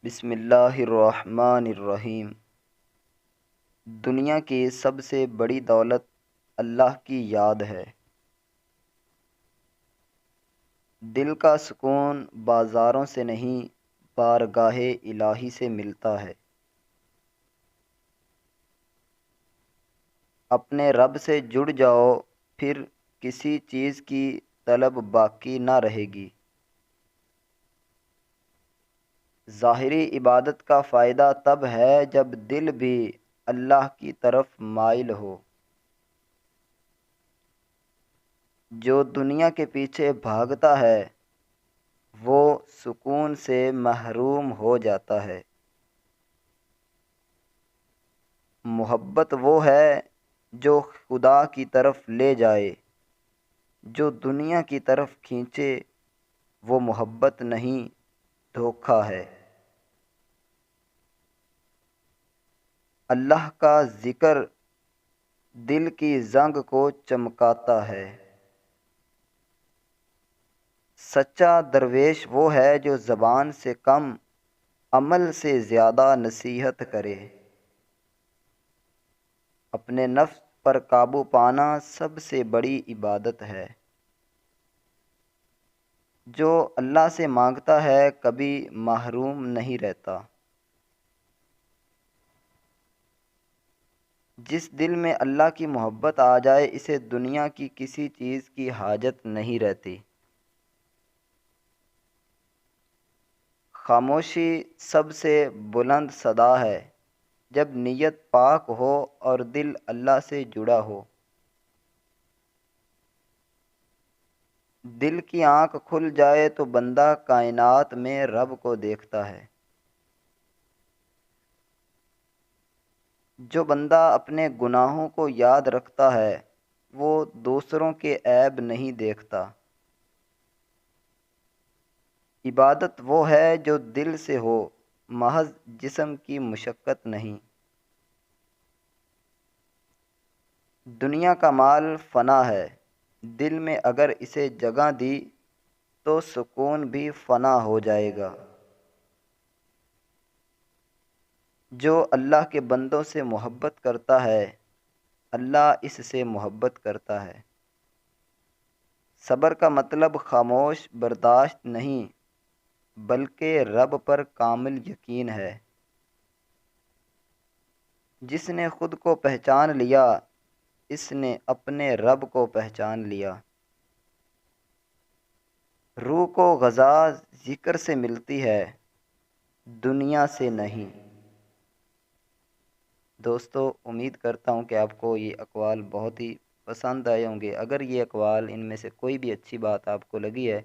بسم اللہ الرحمن الرحیم۔ دنیا کی سب سے بڑی دولت اللہ کی یاد ہے۔ دل کا سکون بازاروں سے نہیں، بارگاہ الہی سے ملتا ہے۔ اپنے رب سے جڑ جاؤ، پھر کسی چیز کی طلب باقی نہ رہے گی۔ ظاہری عبادت کا فائدہ تب ہے جب دل بھی اللہ کی طرف مائل ہو۔ جو دنیا کے پیچھے بھاگتا ہے وہ سکون سے محروم ہو جاتا ہے۔ محبت وہ ہے جو خدا کی طرف لے جائے، جو دنیا کی طرف کھینچے وہ محبت نہیں، دھوکہ ہے۔ اللہ کا ذکر دل کی زنگ کو چمکاتا ہے۔ سچا درویش وہ ہے جو زبان سے کم، عمل سے زیادہ نصیحت کرے۔ اپنے نفس پر قابو پانا سب سے بڑی عبادت ہے۔ جو اللہ سے مانگتا ہے کبھی محروم نہیں رہتا۔ جس دل میں اللہ کی محبت آ جائے اسے دنیا کی کسی چیز کی حاجت نہیں رہتی۔ خاموشی سب سے بلند صدا ہے جب نیت پاک ہو اور دل اللہ سے جڑا ہو۔ دل کی آنکھ کھل جائے تو بندہ کائنات میں رب کو دیکھتا ہے۔ جو بندہ اپنے گناہوں کو یاد رکھتا ہے وہ دوسروں کے عیب نہیں دیکھتا۔ عبادت وہ ہے جو دل سے ہو، محض جسم کی مشقت نہیں۔ دنیا کا مال فنا ہے، دل میں اگر اسے جگہ دی تو سکون بھی فنا ہو جائے گا۔ جو اللہ کے بندوں سے محبت کرتا ہے اللہ اس سے محبت کرتا ہے۔ صبر کا مطلب خاموش برداشت نہیں بلکہ رب پر کامل یقین ہے۔ جس نے خود کو پہچان لیا اس نے اپنے رب کو پہچان لیا۔ روح کو غذا ذکر سے ملتی ہے، دنیا سے نہیں۔ دوستو، امید کرتا ہوں کہ آپ کو یہ اقوال بہت ہی پسند آئے ہوں گے۔ اگر یہ اقوال ان میں سے کوئی بھی اچھی بات آپ کو لگی ہے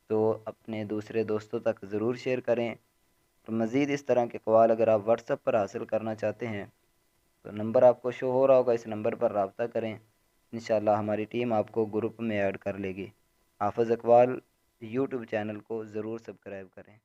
تو اپنے دوسرے دوستوں تک ضرور شیئر کریں۔ اور مزید اس طرح کے اقوال اگر آپ واٹس ایپ پر حاصل کرنا چاہتے ہیں تو نمبر آپ کو شو ہو رہا ہوگا، اس نمبر پر رابطہ کریں۔ انشاءاللہ ہماری ٹیم آپ کو گروپ میں ایڈ کر لے گی۔ حافظ اقوال یوٹیوب چینل کو ضرور سبسکرائب کریں۔